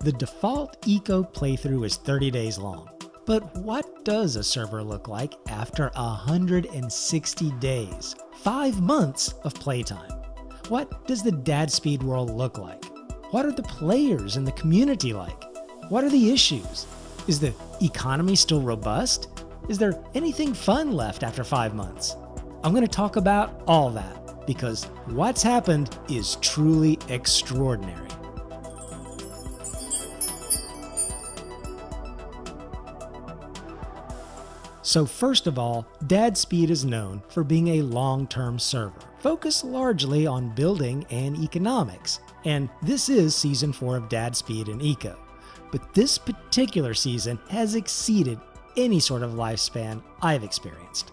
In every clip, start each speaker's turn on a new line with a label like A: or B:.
A: The default Eco playthrough is 30 days long. But what does a server look like after 160 days? 5 months of playtime. What does the DadSpeed world look like? What are the players and the community like? What are the issues? Is the economy still robust? Is there anything fun left after 5 months? I'm going to talk about all that because what's happened is truly extraordinary. So first of all, DadSpeed is known for being a long-term server, focused largely on building and economics. And this is Season 4 of DadSpeed and Eco. But this particular season has exceeded any sort of lifespan I've experienced.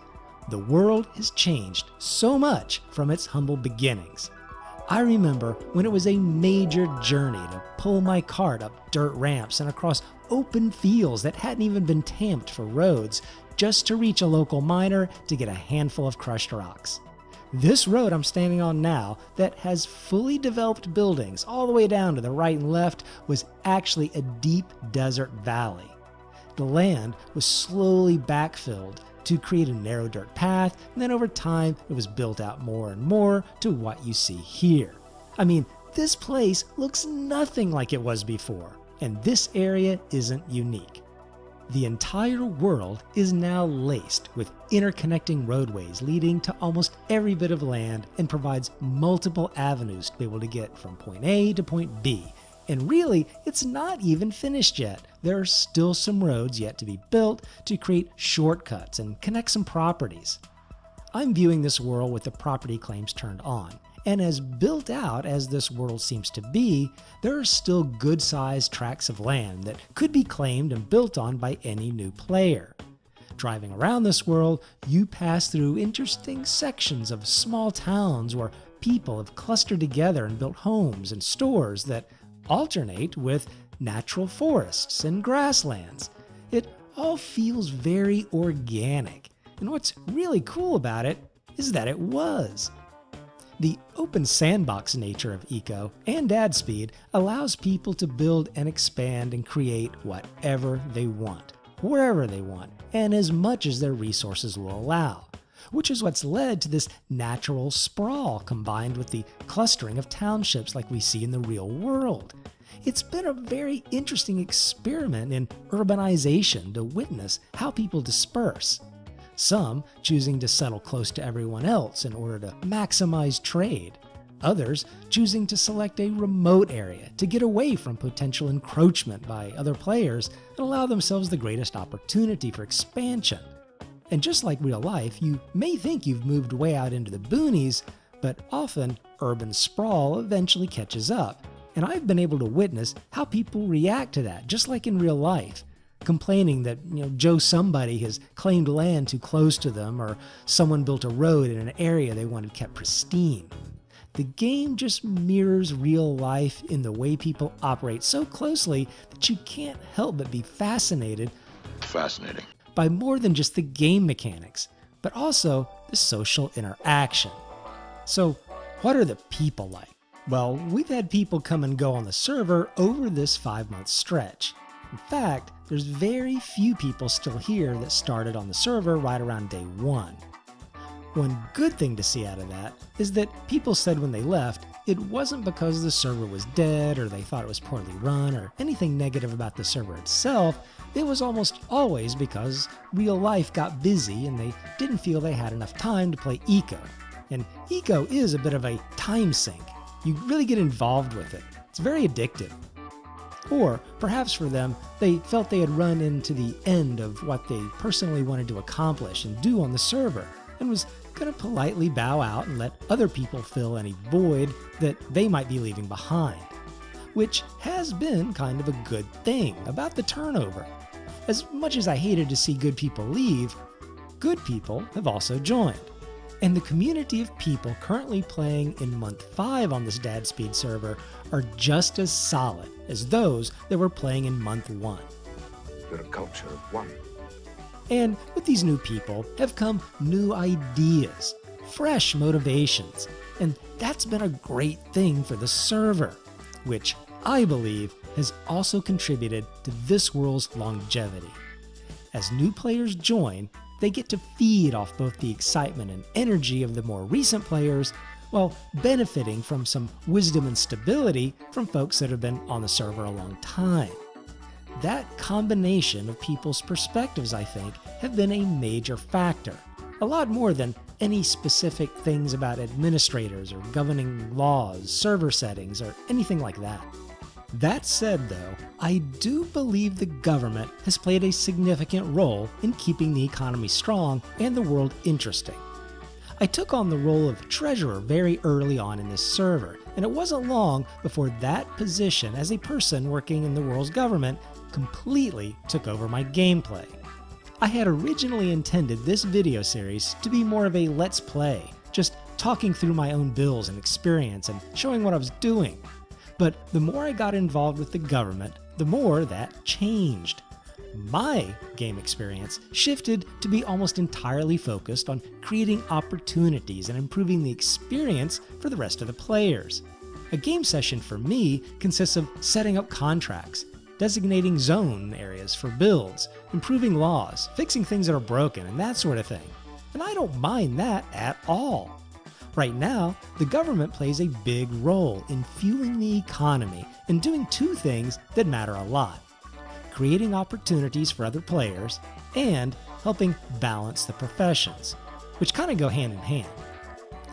A: The world has changed so much from its humble beginnings. I remember when it was a major journey to pull my cart up dirt ramps and across open fields that hadn't even been tamped for roads, just to reach a local miner to get a handful of crushed rocks. This road I'm standing on now, that has fully developed buildings all the way down to the right and left, was actually a deep desert valley. The land was slowly backfilled to create a narrow dirt path, and then over time it was built out more and more to what you see here. I mean, this place looks nothing like it was before, and this area isn't unique. The entire world is now laced with interconnecting roadways leading to almost every bit of land and provides multiple avenues to be able to get from point A to point B. And really, it's not even finished yet. There are still some roads yet to be built to create shortcuts and connect some properties. I'm viewing this world with the property claims turned on. And as built out as this world seems to be, there are still good-sized tracts of land that could be claimed and built on by any new player. Driving around this world, you pass through interesting sections of small towns where people have clustered together and built homes and stores that alternate with natural forests and grasslands. It all feels very organic, and what's really cool about it is that it was. The open sandbox nature of Eco and DadSpeed allows people to build and expand and create whatever they want, wherever they want, and as much as their resources will allow, which is what's led to this natural sprawl combined with the clustering of townships like we see in the real world. It's been a very interesting experiment in urbanization to witness how people disperse. Some choosing to settle close to everyone else in order to maximize trade. Others choosing to select a remote area to get away from potential encroachment by other players and allow themselves the greatest opportunity for expansion. And just like real life, you may think you've moved way out into the boonies, but often urban sprawl eventually catches up. And I've been able to witness how people react to that, just like in real life. Complaining that Joe somebody has claimed land too close to them, or someone built a road in an area they wanted kept pristine. The game just mirrors real life in the way people operate so closely that you can't help but be fascinating by more than just the game mechanics, but also the social interaction. So what are the people like? Well, we've had people come and go on the server over this 5-month stretch. In fact, there's very few people still here that started on the server right around day 1. One good thing to see out of that is that people said when they left, it wasn't because the server was dead or they thought it was poorly run or anything negative about the server itself. It was almost always because real life got busy and they didn't feel they had enough time to play Eco. And Eco is a bit of a time sink. You really get involved with it. It's very addictive. Or perhaps for them, they felt they had run into the end of what they personally wanted to accomplish and do on the server, and was going to politely bow out and let other people fill any void that they might be leaving behind. Which has been kind of a good thing about the turnover. As much as I hated to see good people leave, good people have also joined. And the community of people currently playing in month 5 on this DadSpeed server are just as solid as those that were playing in month 1.
B: We're a culture of one.
A: And with these new people have come new ideas, fresh motivations, and that's been a great thing for the server, which I believe has also contributed to this world's longevity. As new players join, they get to feed off both the excitement and energy of the more recent players, while benefiting from some wisdom and stability from folks that have been on the server a long time. That combination of people's perspectives, I think, have been a major factor, a lot more than any specific things about administrators or governing laws, server settings, or anything like that. That said, though, I do believe the government has played a significant role in keeping the economy strong and the world interesting. I took on the role of treasurer very early on in this server, and it wasn't long before that position as a person working in the world's government completely took over my gameplay. I had originally intended this video series to be more of a let's play, just talking through my own builds and experience and showing what I was doing. But the more I got involved with the government, the more that changed. My game experience shifted to be almost entirely focused on creating opportunities and improving the experience for the rest of the players. A game session for me consists of setting up contracts, designating zone areas for builds, improving laws, fixing things that are broken, and that sort of thing. And I don't mind that at all. Right now, the government plays a big role in fueling the economy and doing two things that matter a lot: creating opportunities for other players and helping balance the professions, which kind of go hand in hand.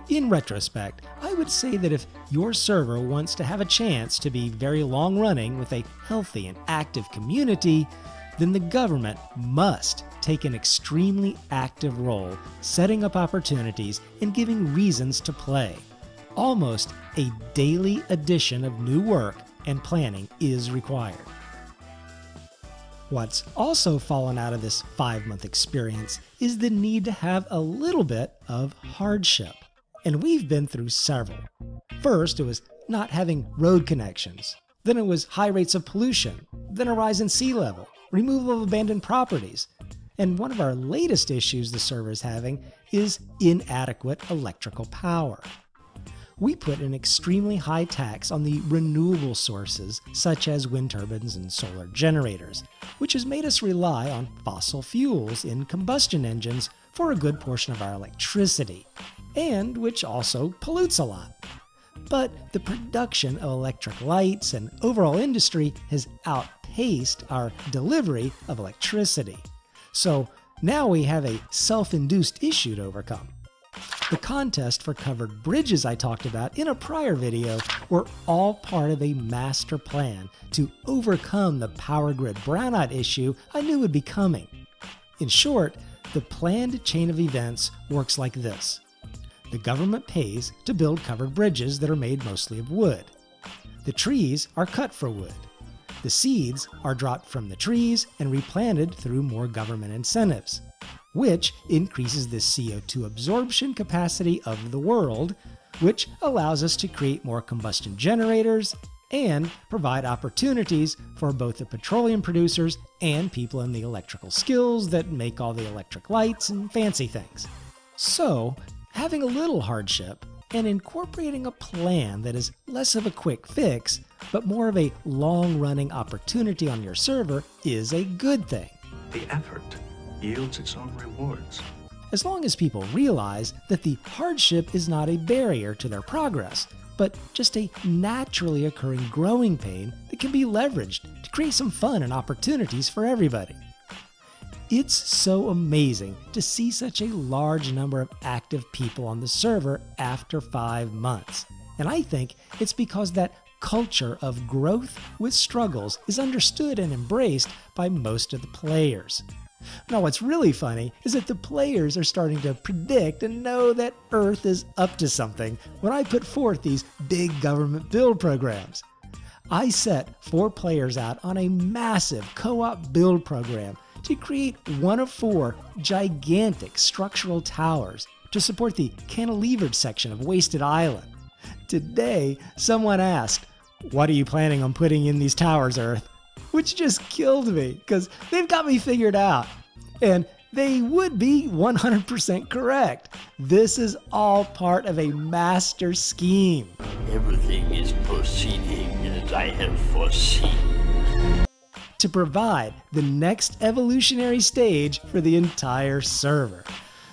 A: In retrospect, I would say that if your server wants to have a chance to be very long-running with a healthy and active community, then the government must take an extremely active role setting up opportunities and giving reasons to play. Almost a daily addition of new work and planning is required. What's also fallen out of this 5-month experience is the need to have a little bit of hardship. And we've been through several. First, it was not having road connections. Then it was high rates of pollution. Then a rise in sea level, removal of abandoned properties. And one of our latest issues the server is having is inadequate electrical power. We put an extremely high tax on the renewable sources such as wind turbines and solar generators, which has made us rely on fossil fuels in combustion engines for a good portion of our electricity, and which also pollutes a lot. But the production of electric lights and overall industry has outpaced our delivery of electricity. So now we have a self-induced issue to overcome. The contest for covered bridges I talked about in a prior video were all part of a master plan to overcome the power grid brownout issue I knew would be coming. In short, the planned chain of events works like this. The government pays to build covered bridges that are made mostly of wood. The trees are cut for wood. The seeds are dropped from the trees and replanted through more government incentives, which increases the CO2 absorption capacity of the world, which allows us to create more combustion generators and provide opportunities for both the petroleum producers and people in the electrical skills that make all the electric lights and fancy things. So, having a little hardship and incorporating a plan that is less of a quick fix, but more of a long-running opportunity on your server is a good thing.
B: The effort yields its own rewards.
A: As long as people realize that the hardship is not a barrier to their progress, but just a naturally occurring growing pain that can be leveraged to create some fun and opportunities for everybody. It's so amazing to see such a large number of active people on the server after 5 months. And I think it's because that culture of growth with struggles is understood and embraced by most of the players. Now, what's really funny is that the players are starting to predict and know that Earth is up to something when I put forth these big government build programs. I set 4 players out on a massive co-op build program to create one of 4 gigantic structural towers to support the cantilevered section of Wasted Island. Today, someone asked, "What are you planning on putting in these towers, Earth?" Which just killed me, because they've got me figured out. And they would be 100% correct. This is all part of a master scheme.
C: Everything is proceeding at 在佛系。
A: to provide the next evolutionary stage for the entire server.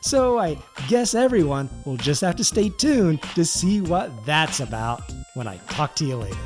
A: So I guess everyone will just have to stay tuned to see what that's about when I talk to you later.